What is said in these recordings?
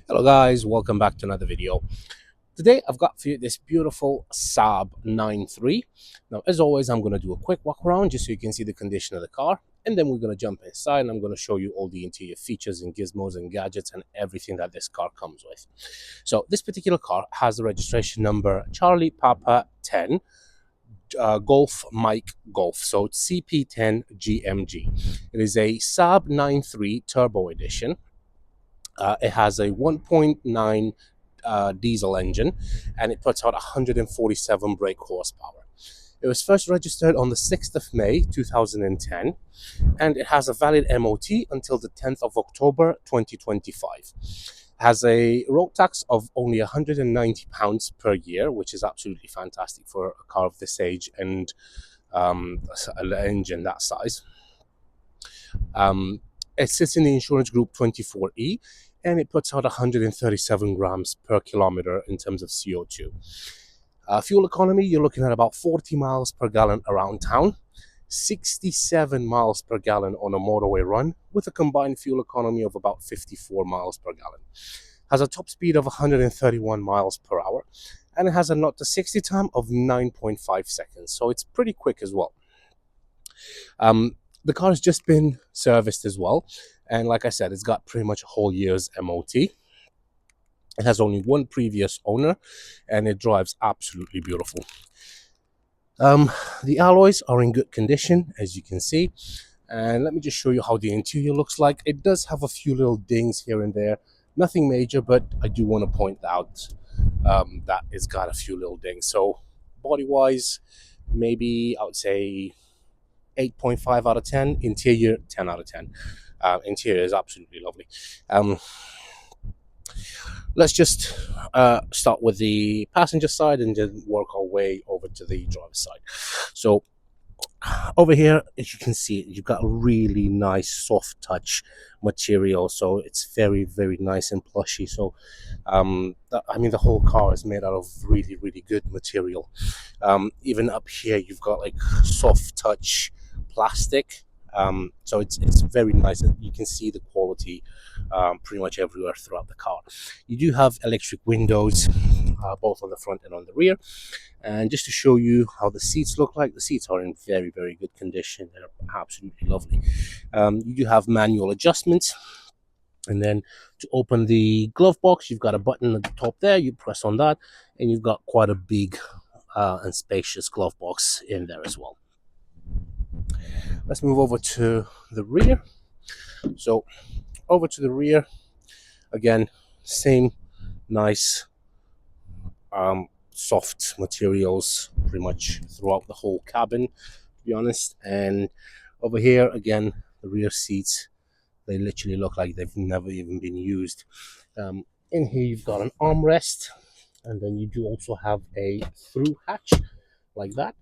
Hello guys, welcome back to another video. Today I've got for you this beautiful Saab 9.3. Now as always I'm going to do a quick walk around just so you can see the condition of the car, and then we're going to jump inside and I'm going to show you all the interior features and gizmos and gadgets and everything that this car comes with. So this particular car has the registration number Charlie Papa 10 Golf Mike Golf, so it's CP10 GMG. It is a Saab 9.3 Turbo Edition. It has a 1.9 diesel engine, and it puts out 147 brake horsepower. It was first registered on the 6th of May 2010, and it has a valid MOT until the 10th of October 2025. Has a road tax of only £190 per year, which is absolutely fantastic for a car of this age and an engine that size. It sits in the insurance group 24E, and it puts out 137 grams per kilometer in terms of CO2. Fuel economy, you're looking at about 40 miles per gallon around town, 67 miles per gallon on a motorway run, with a combined fuel economy of about 54 miles per gallon. Has a top speed of 131 miles per hour, and it has a 0 to 60 time of 9.5 seconds, so it's pretty quick as well. The car has just been serviced as well, and like I said, it's got pretty much a whole year's MOT. It has only one previous owner, and it drives absolutely beautiful. The alloys are in good condition, as you can see, and let me just show you how the interior looks like. It does have a few little dings here and there, nothing major, but I do want to point out that it's got a few little dings. So body-wise, maybe I would say 8.5 out of 10. Interior, 10 out of 10. Interior is absolutely lovely. Let's just start with the passenger side and then work our way over to the driver's side. So over here, as you can see, you've got a really nice soft touch material, so it's very, very nice and plushy. So I mean, the whole car is made out of really, really good material. Even up here, you've got like soft touch plastic, so it's very nice, and you can see the quality pretty much everywhere throughout the car. You do have electric windows, both on the front and on the rear. And just to show you how the seats look like, the seats are in very, very good condition. They're absolutely lovely. You do have manual adjustments, and then to open the glove box, you've got a button at the top there. You press on that, and you've got quite a big and spacious glove box in there as well. Let's move over to the rear. So over to the rear, again, same nice soft materials pretty much throughout the whole cabin, to be honest. And over here, again, the rear seats, they literally look like they've never even been used. In here, you've got an armrest, and then you do also have a through hatch like that.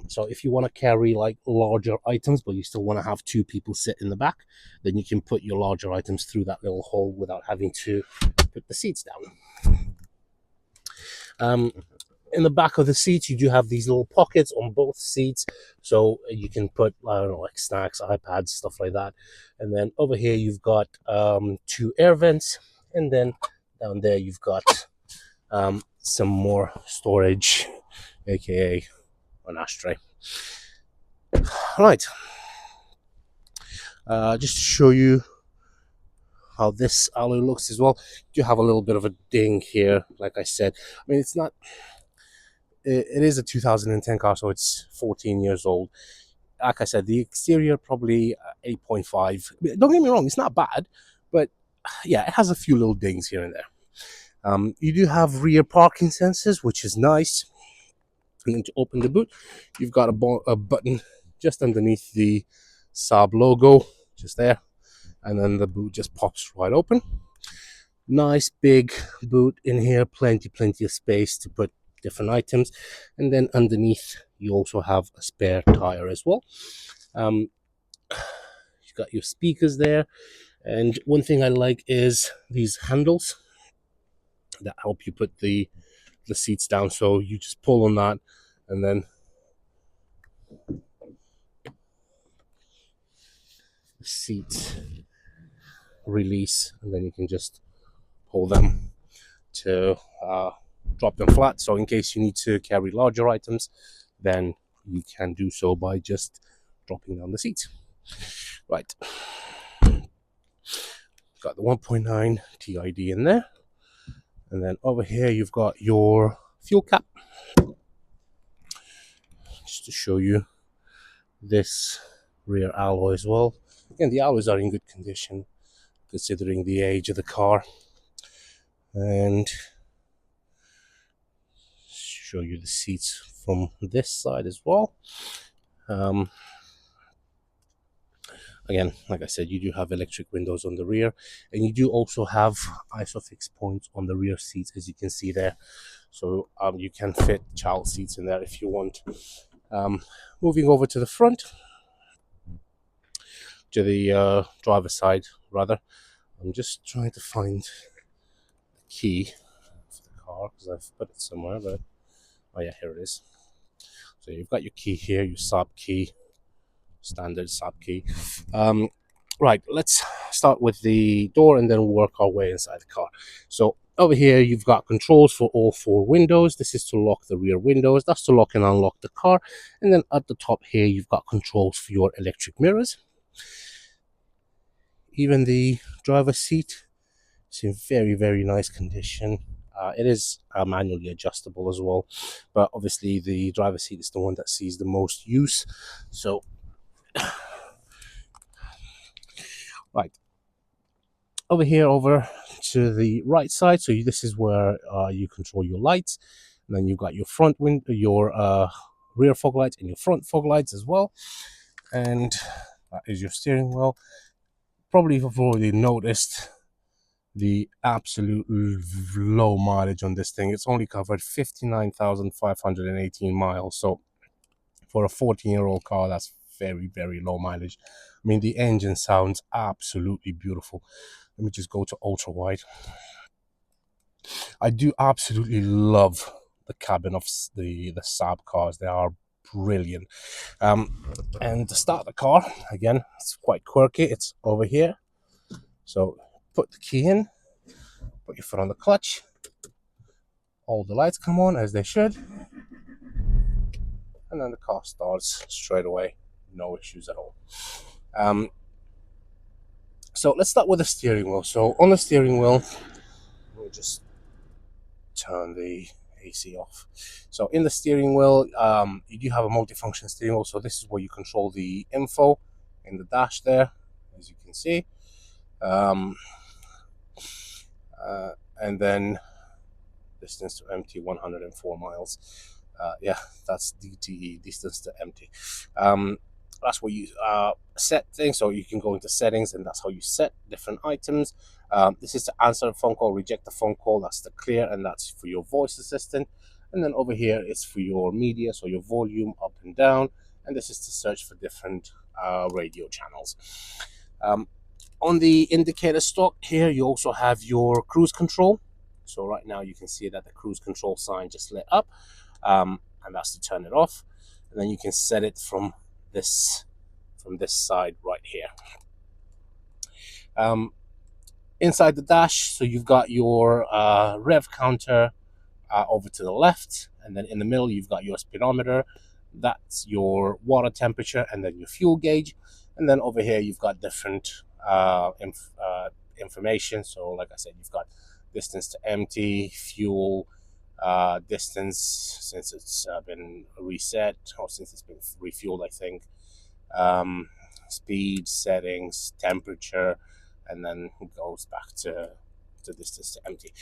So if you want to carry like larger items, but you still want to have two people sit in the back, then you can put your larger items through that little hole without having to put the seats down. In the back of the seats, you do have these little pockets on both seats, so you can put, I don't know, like snacks, iPads, stuff like that. And then over here, you've got two air vents, and then down there, you've got some more storage, aka an ashtray. All right, just to show you how this alloy looks as well. You do have a little bit of a ding here, like I said. I mean, it's not. It is a 2010 car, so it's 14 years old. Like I said, the exterior probably 8.5. Don't get me wrong, it's not bad, but yeah, it has a few little dings here and there. You do have rear parking sensors, which is nice. And then to open the boot, you've got a button just underneath the Saab logo, just there, and then the boot just pops right open. Nice big boot in here, plenty of space to put different items. And then underneath, you also have a spare tire as well. You've got your speakers there, and one thing I like is these handles that help you put the seats down. So you just pull on that, and then the seats release, and then you can just pull them to drop them flat. So in case you need to carry larger items, then you can do so by just dropping down the seat. Right, got the 1.9 TID in there, and then over here you've got your fuel cap. Just to show you this rear alloy as well. Again, the alloys are in good condition considering the age of the car. And show you the seats from this side as well. Again, like I said, you do have electric windows on the rear, and you do also have isofix points on the rear seats, as you can see there. So you can fit child seats in there if you want. Moving over to the front, to the driver's side rather, I'm just trying to find the key for the car because I've put it somewhere, but oh yeah, here it is. So you've got your key here, your Saab key, standard Saab key. Right, let's start with the door and then work our way inside the car. So over here you've got controls for all 4 windows. This is to lock the rear windows, that's to lock and unlock the car. And then at the top here you've got controls for your electric mirrors. Even the driver's seat is in very, very nice condition. It is manually adjustable as well, but obviously the driver's seat is the one that sees the most use. So right, over here, over to the right side, so this is where you control your lights, and then you've got your front window, your rear fog lights and your front fog lights as well, and that is your steering wheel. Probably you've already noticed the absolute low mileage on this thing. It's only covered 59,518 miles, so for a 14-year-old car, that's very, very low mileage. I mean, the engine sounds absolutely beautiful. Let me just go to ultra wide. I do absolutely love the cabin of the Saab cars. They are brilliant. And to start the car, again, it's quite quirky. It's over here. So put the key in, put your foot on the clutch. All the lights come on as they should. And then the car starts straight away. No issues at all. So let's start with the steering wheel. So on the steering wheel, we'll just turn the AC off. So in the steering wheel, you do have a multifunction steering wheel. So this is where you control the info in the dash there, as you can see. And then distance to empty 104 miles. Yeah, that's DTE, distance to empty. That's where you set things, so you can go into settings, and that's how you set different items. This is to answer a phone call, reject a phone call, that's the clear, and that's for your voice assistant. And then over here it's for your media, so your volume up and down, and this is to search for different radio channels. On the indicator stalk here, you also have your cruise control. So right now you can see that the cruise control sign just lit up, and that's to turn it off. And then you can set it from this side right here. Inside the dash, so you've got your rev counter over to the left, and then in the middle you've got your speedometer. That's your water temperature, and then your fuel gauge. And then over here you've got different information. So like I said, you've got distance to empty, fuel, distance since it's been reset, or since it's been refueled, I think, speed, settings, temperature, and then it goes back to distance to empty.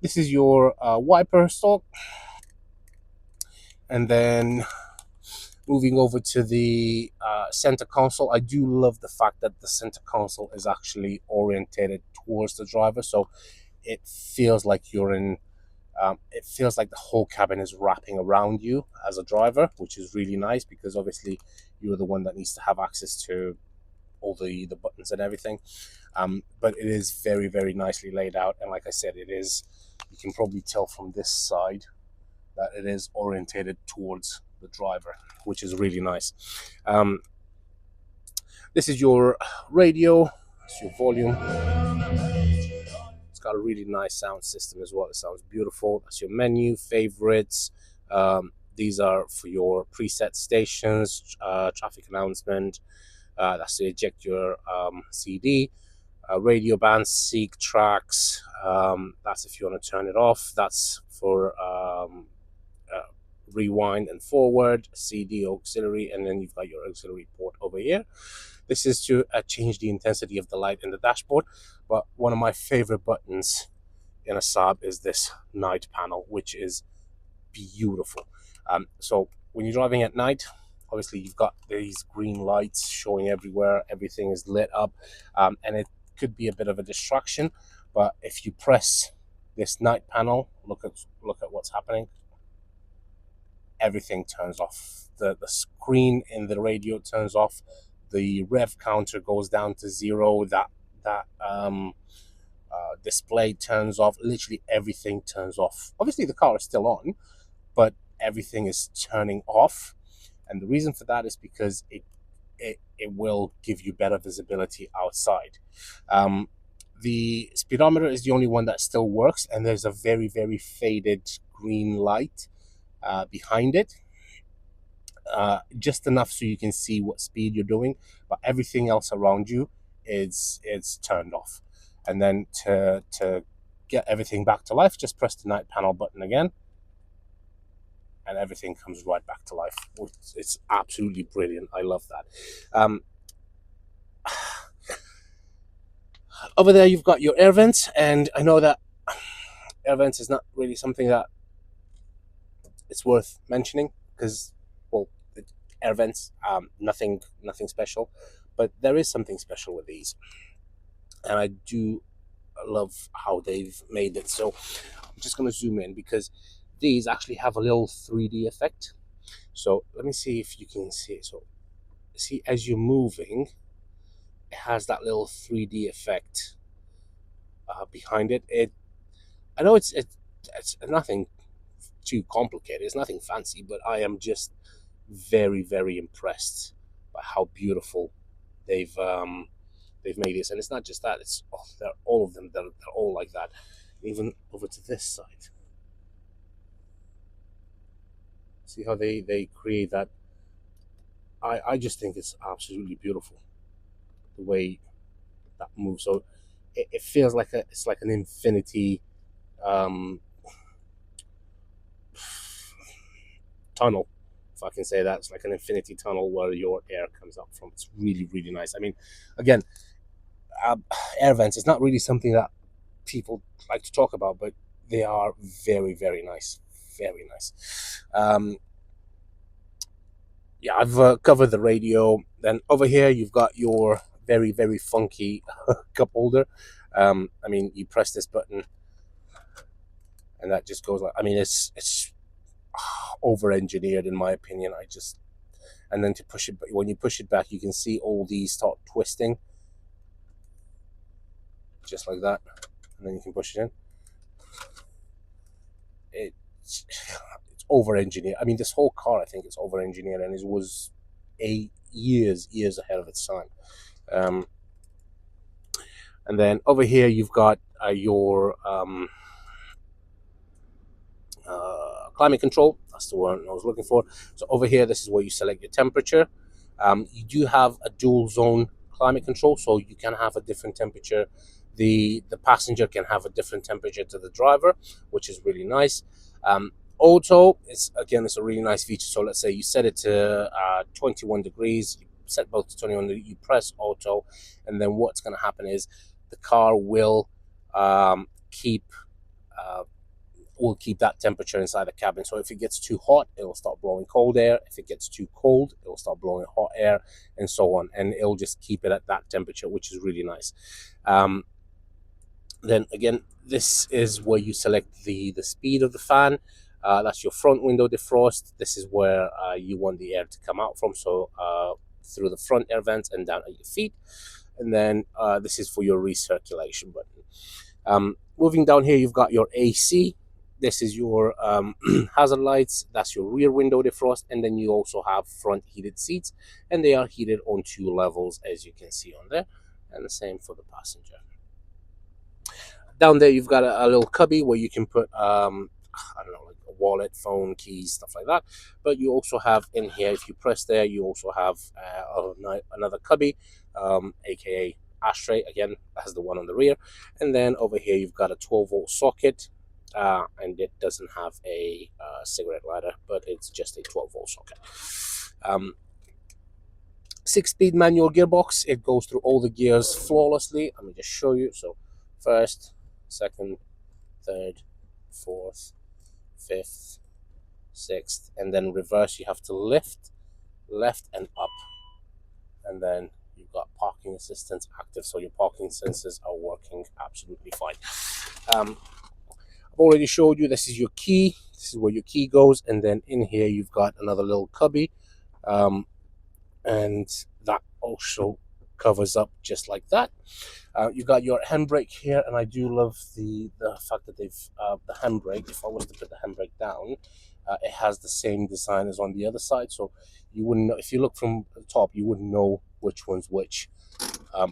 This is your wiper stalk, and then moving over to the center console, I do love the fact that the center console is actually orientated towards the driver, so it feels like you're in it feels like the whole cabin is wrapping around you as a driver, which is really nice, because obviously you're the one that needs to have access to all the buttons and everything. But it is very, very nicely laid out, and like I said, it is, you can probably tell from this side that it is orientated towards the driver, which is really nice. This is your radio, it's your volume. It's got a really nice sound system as well. It sounds beautiful. That's your menu, favorites. These are for your preset stations, traffic announcement. That's to eject your CD. Radio bands, seek tracks. That's if you want to turn it off. That's for uh, rewind and forward, CD auxiliary, and then you've got your auxiliary port over here. This is to change the intensity of the light in the dashboard. But one of my favorite buttons in a Saab is this night panel, which is beautiful. So when you're driving at night, obviously you've got these green lights showing everywhere. Everything is lit up, and it could be a bit of a distraction. But if you press this night panel, look at what's happening. Everything turns off. The screen in the radio turns off. The rev counter goes down to 0. That display turns off. Literally everything turns off. Obviously the car is still on, but everything is turning off. And the reason for that is because it will give you better visibility outside. The speedometer is the only one that still works, and there's a very, very faded green light behind it. Just enough so you can see what speed you're doing, but everything else around you is turned off. And then to get everything back to life, just press the night panel button again, and everything comes right back to life. It's absolutely brilliant. I love that. Over there you've got your air vents, and I know that air vents is not really something that it's worth mentioning because, well, air vents, nothing special, but there is something special with these, and I do love how they've made it. So I'm just going to zoom in because these actually have a little 3D effect. So let me see if you can see it. So see, as you're moving, it has that little 3D effect behind it. I know it's nothing too complicated. It's nothing fancy, but I am just very, very impressed by how beautiful they've made this. And it's not just that. It's they're all of them. They're all like that. Even over to this side. See how they create that. I just think it's absolutely beautiful the way that moves. So it feels like it's like an infinity tunnel, if I can say that. It's like an infinity tunnel where your air comes up from. It's really, really nice. I mean, again, air vents is not really something that people like to talk about, but they are very, very nice. Very nice. Yeah, I've covered the radio. Then over here you've got your very, very funky cup holder. I mean, you press this button and that just goes like, I mean, it's over engineered in my opinion. And then to push it, when you push it back, you can see all these start twisting just like that, and then you can push it in. It's over engineered. I mean, this whole car, I think it's over engineered, and it was years ahead of its time. And then over here you've got your climate control. That's the one I was looking for. So over here, this is where you select your temperature. You do have a dual zone climate control, so you can have a different temperature. The passenger can have a different temperature to the driver, which is really nice. Auto, it's a really nice feature. So let's say you set it to 21 degrees, you set both to 21 degrees, you press auto, and then what's going to happen is the car will keep that temperature inside the cabin. So if it gets too hot, it will start blowing cold air. If it gets too cold, it will start blowing hot air, and so on. And it'll just keep it at that temperature, which is really nice. Then again, this is where you select the speed of the fan. That's your front window defrost. This is where you want the air to come out from, so through the front air vents and down at your feet. And then this is for your recirculation button. Moving down here, you've got your AC. This is your hazard lights. That's your rear window defrost. And then you also have front heated seats, and they are heated on 2 levels, as you can see on there. And the same for the passenger. Down there, you've got a little cubby where you can put I don't know, like a wallet, phone, keys, stuff like that. But you also have in here, if you press there, you also have another cubby, aka ashtray. Again, that's the one on the rear. And then over here, you've got a 12-volt socket. And it doesn't have a cigarette lighter, but it's just a 12-volt socket. 6-speed manual gearbox. It goes through all the gears flawlessly. Let me just show you. So first, second, third, fourth, fifth, sixth, and then reverse. You have to lift, left, and up. And then you've got parking assistance active, so your parking sensors are working absolutely fine. I've already showed you this is your key. This is where your key goes, and then in here you've got another little cubby. And that also covers up just like that. You've got your handbrake here, and I do love the fact that they've the handbrake. If I was to put the handbrake down, it has the same design as on the other side, so you wouldn't know, if you look from the top, you wouldn't know which one's which.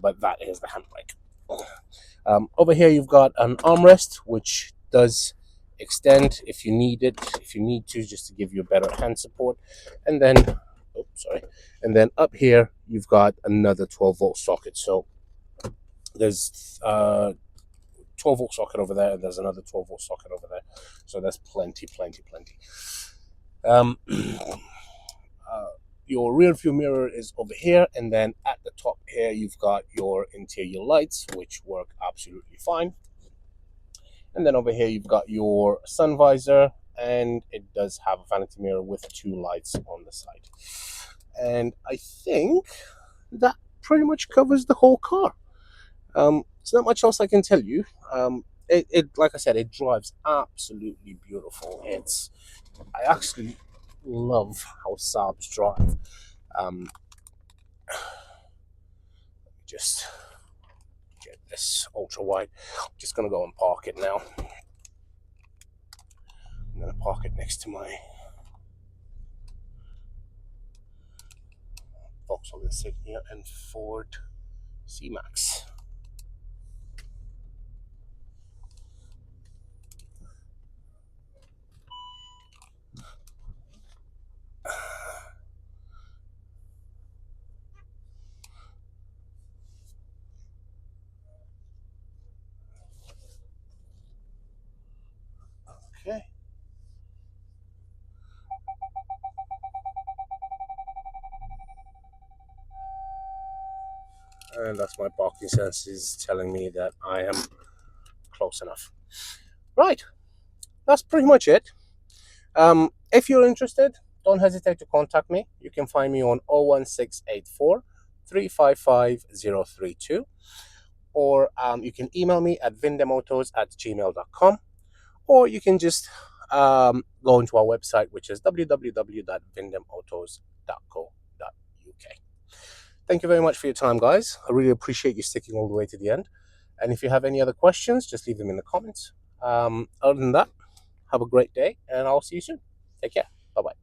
But that is the handbrake. Over here, you've got an armrest, which does extend if you need it, if you need to, just to give you a better hand support. And then and then up here you've got another 12-volt socket. So there's 12-volt socket over there, and there's another 12-volt socket over there, so there's plenty. Your rear view mirror is over here, and then at the top here you've got your interior lights, which work absolutely fine. And then over here you've got your sun visor, and it does have a vanity mirror with 2 lights on the side. And I think that pretty much covers the whole car. There's not much else I can tell you. It like I said, it drives absolutely beautiful. I actually love how Saabs drive. Just get this ultra wide. I'm just gonna go and park it now. I'm gonna park it next to my Vauxhall Insignia and Ford C-Max. Okay. And that's my parking senses telling me that I am close enough. Right, that's pretty much it. If you're interested, don't hesitate to contact me. You can find me on 01684 355 032, or you can email me at vindemautos@gmail.com, or you can just go into our website, which is www.vindemautos.co.uk. Thank you very much for your time, guys. I really appreciate you sticking all the way to the end. And if you have any other questions, just leave them in the comments. Other than that, have a great day, and I'll see you soon. Take care. Bye-bye.